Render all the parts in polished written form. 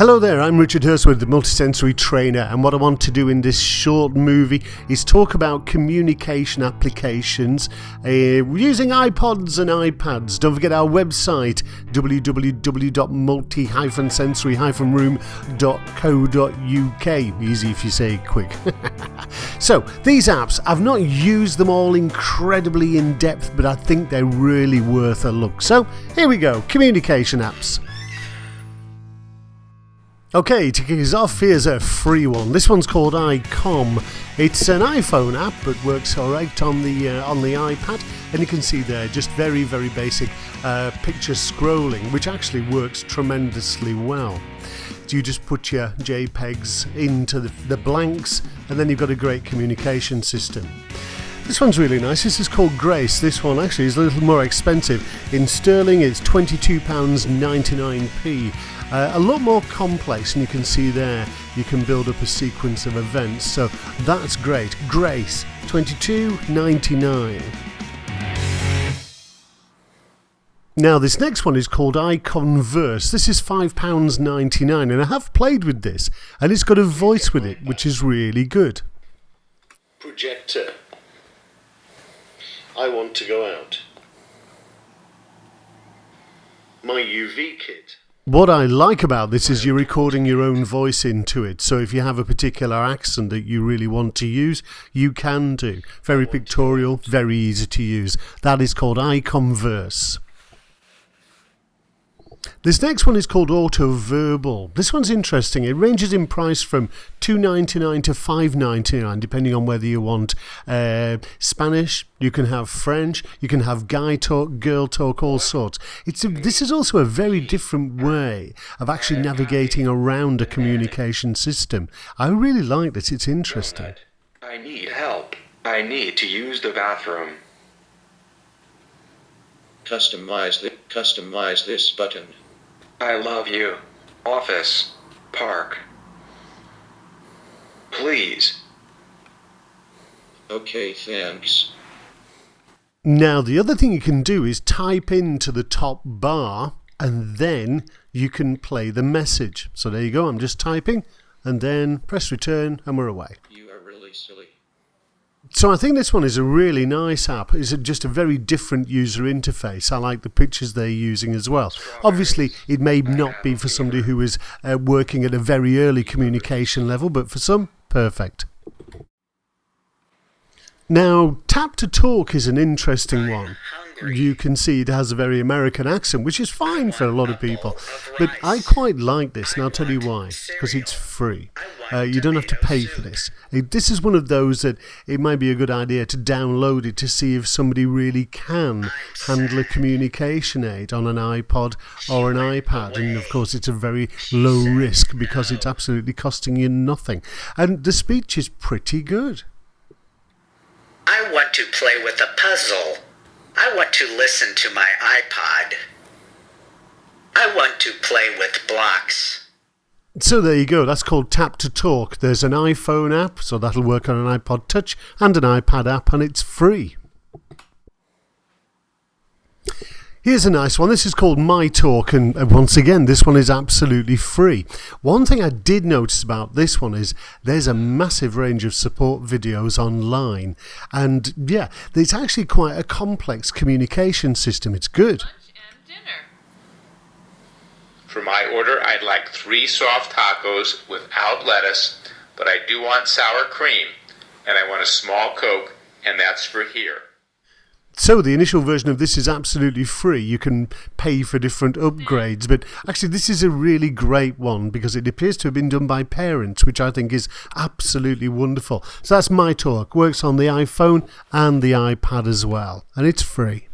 Hello there, I'm Richard Hirstwood, the multisensory trainer, and what I want to do in this short movie is talk about communication applications using iPods and iPads. Don't forget our website, www.multi-sensory-room.co.uk. Easy if you say it quick. So, these apps, I've not used them all incredibly in depth, but I think they're really worth a look. So, here we go, communication apps. Okay, to kick us off, here's a free one. This one's called iCom. It's an iPhone app, but works alright on the iPad. And you can see there, just very, very basic picture scrolling, which actually works tremendously well. So you just put your JPEGs into the blanks, and then you've got a great communication system. This one's really nice. This is called Grace. This one actually is a little more expensive. In sterling, it's £22.99p. A lot more complex, and you can see there you can build up a sequence of events, so that's great. Grace, £22.99. Now this next one is called iConverse. This is £5.99, and I have played with this, and it's got a voice with it, which is really good. Projector. I want to go out. My UV kit. What I like about this is you're recording your own voice into it, so if you have a particular accent that you really want to use, you can do. Very pictorial, very easy to use. That is called iConverse. This next one is called AutoVerbal. This one's interesting. It ranges in price from $2.99 to $5.99, depending on whether you want Spanish, you can have French, you can have guy talk, girl talk, all sorts. This is also a very different way of actually navigating around a communication system. I really like this. It's interesting. I need help. I need to use the bathroom. Customize this button. I love you. Office. Park. Please. Okay, thanks. Now the other thing you can do is type into the top bar, and then you can play the message. So there you go, I'm just typing, and then press return, and we're away. You are really silly. So I think this one is a really nice app. It's just a very different user interface. I like the pictures they're using as well. Obviously, it may not be for somebody who is working at a very early communication level, but for some, perfect. Now, Tap to Talk is an interesting one. You can see it has a very American accent, which is fine for a lot of people. But I quite like this, and I'll tell you why. Because it's free. You don't have to pay for this. This is one of those that it might be a good idea to download it to see if somebody really can handle a communication aid on an iPod or an iPad. And of course, it's a very low risk because it's absolutely costing you nothing. And the speech is pretty good. I want to play with a puzzle. I want to listen to my iPod. I want to play with blocks. So there you go, that's called Tap to Talk. There's an iPhone app, so that'll work on an iPod Touch, and an iPad app, and it's free. Here's a nice one. This is called My Talk, and once again, this one is absolutely free. One thing I did notice about this one is there's a massive range of support videos online, and yeah, it's actually quite a complex communication system. It's good. Lunch and dinner. For my order, I'd like 3 soft tacos without lettuce, but I do want sour cream, and I want a small Coke, and that's for here. So the initial version of this is absolutely free. You can pay for different upgrades, but actually this is a really great one because it appears to have been done by parents, which I think is absolutely wonderful. So that's My Talk. Works on the iPhone and the iPad as well, and it's free.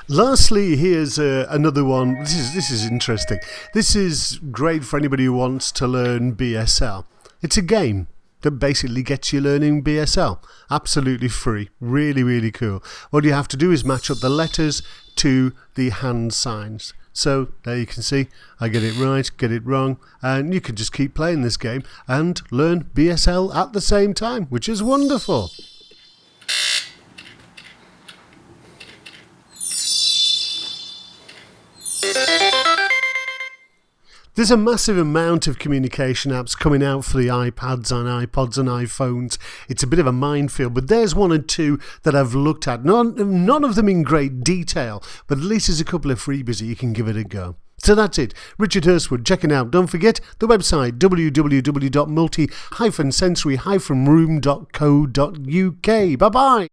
Lastly, here's another one. This is interesting. This is great for anybody who wants to learn BSL. It's a game that basically gets you learning BSL. Absolutely free. Really, really cool. What you have to do is match up the letters to the hand signs. So there you can see, I get it right, get it wrong, and you can just keep playing this game and learn BSL at the same time, which is wonderful. There's a massive amount of communication apps coming out for the iPads and iPods and iPhones. It's a bit of a minefield, but there's one or two that I've looked at. None of them in great detail, but at least there's a couple of freebies that you can give it a go. So that's it. Richard Hirstwood, checking out. Don't forget the website www.multi-sensory-room.co.uk. Bye-bye.